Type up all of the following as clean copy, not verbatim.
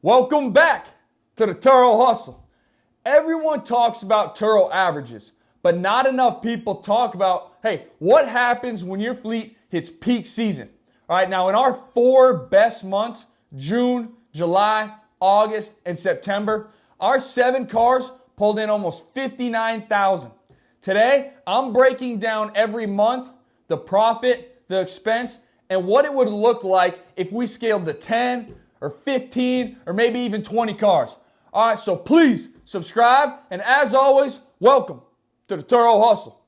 Welcome back to the Turo Hustle. Everyone talks about Turo averages, but not enough people talk about, hey, what happens when your fleet hits peak season? All right, now in our 4 best months, June, July, August, and September, our 7 cars pulled in almost $59,000. Today, I'm breaking down every month, the profit, the expense, and what it would look like if we scaled to 10 or 15 or maybe even 20 cars. All right, so please subscribe, and as always, welcome to the Turo Hustle.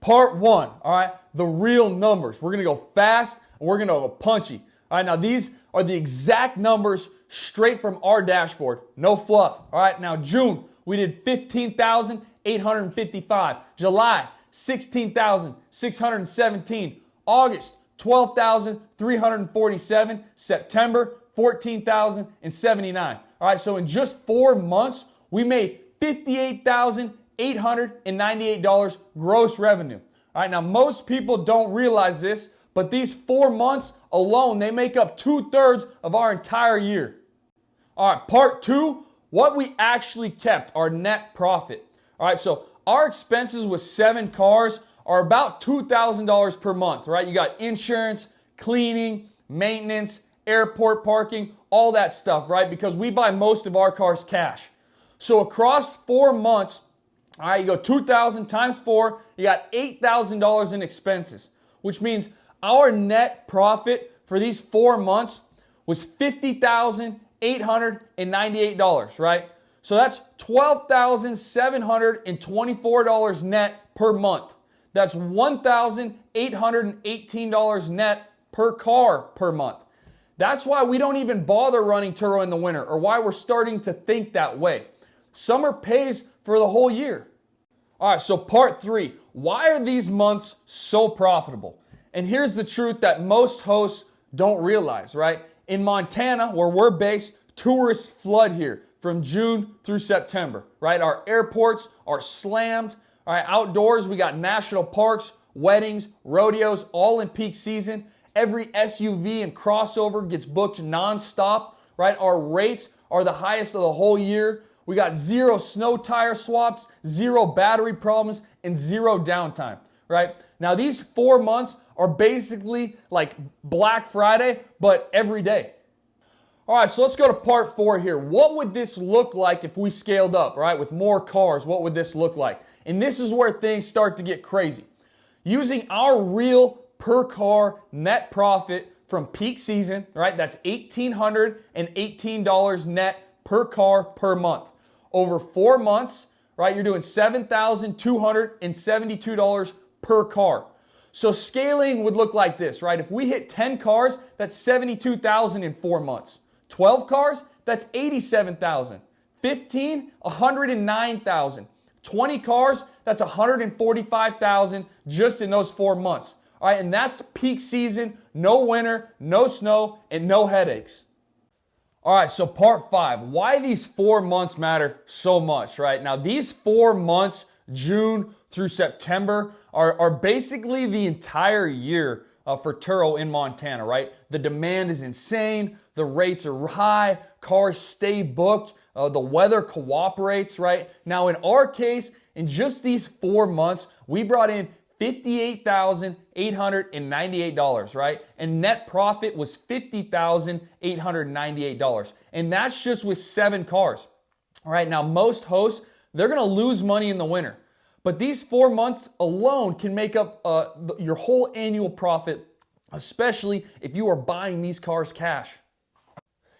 Part 1, all right, the real numbers. We're gonna go fast and we're gonna go punchy. All right, now these are the exact numbers straight from our dashboard, no fluff. All right, now June, we did 15,855. July, 16,617. August, 12,347. September, 14,079. All right, so in just 4 months, we made $58,898 gross revenue. All right, now most people don't realize this, but these 4 months alone, they make up 2/3 of our entire year. All right, part 2, what we actually kept, our net profit. All right, so our expenses with 7 cars are about $2,000 per month, right? You got insurance, cleaning, maintenance, airport parking, all that stuff, right? Because we buy most of our cars cash. So across 4 months, all right, you go 2,000 times 4, you got $8,000 in expenses, which means our net profit for these 4 months was $50,898, right? So that's $12,724 net per month. That's $1,818 net per car per month. That's why we don't even bother running Turo in the winter, or why we're starting to think that way. Summer pays for the whole year. All right, so part 3, why are these months so profitable? And here's the truth that most hosts don't realize, right? In Montana, where we're based, tourists flood here from June through September, right? Our airports are slammed. All right, outdoors, we got national parks, weddings, rodeos, all in peak season. Every SUV and crossover gets booked nonstop, right? Our rates are the highest of the whole year. We got 0 snow tire swaps, 0 battery problems, and 0 downtime, right? Now, these 4 months are basically like Black Friday, but every day. All right, so let's go to part 4 here. What would this look like if we scaled up, right? With more cars, what would this look like? And this is where things start to get crazy. Using our real per car net profit from peak season, right? That's $1,818 net per car per month. Over 4 months, right? You're doing $7,272 per car. So scaling would look like this, right? If we hit 10 cars, that's $72,000 in 4 months. 12 cars, that's $87,000. 15, $109,000. 20 cars, that's $145,000 just in those 4 months. All right, and that's peak season, no winter, no snow, and no headaches. All right, so part 5, why these 4 months matter so much, right? Now, these 4 months, June through September, are basically the entire year for Turo in Montana, right? The demand is insane, the rates are high, cars stay booked, the weather cooperates, right? Now, in our case, in just these 4 months, we brought in $58,898, right? And net profit was $50,898. And that's just with 7 cars. All right, now most hosts, they're gonna lose money in the winter. But these 4 months alone can make up your whole annual profit, especially if you are buying these cars cash.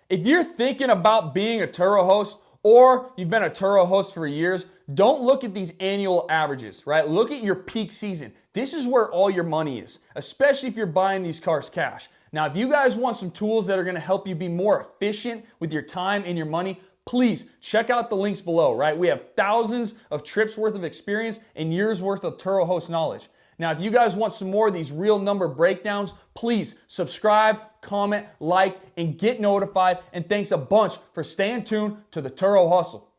If you're thinking about being a Turo host, or you've been a Turo host for years, don't look at these annual averages, right? Look at your peak season. This is where all your money is, especially if you're buying these cars cash. Now, if you guys want some tools that are gonna help you be more efficient with your time and your money, please check out the links below, right? We have thousands of trips worth of experience and years worth of Turo host knowledge. Now, if you guys want some more of these real number breakdowns, please subscribe, comment, like, and get notified. And thanks a bunch for staying tuned to the Turo Hustle.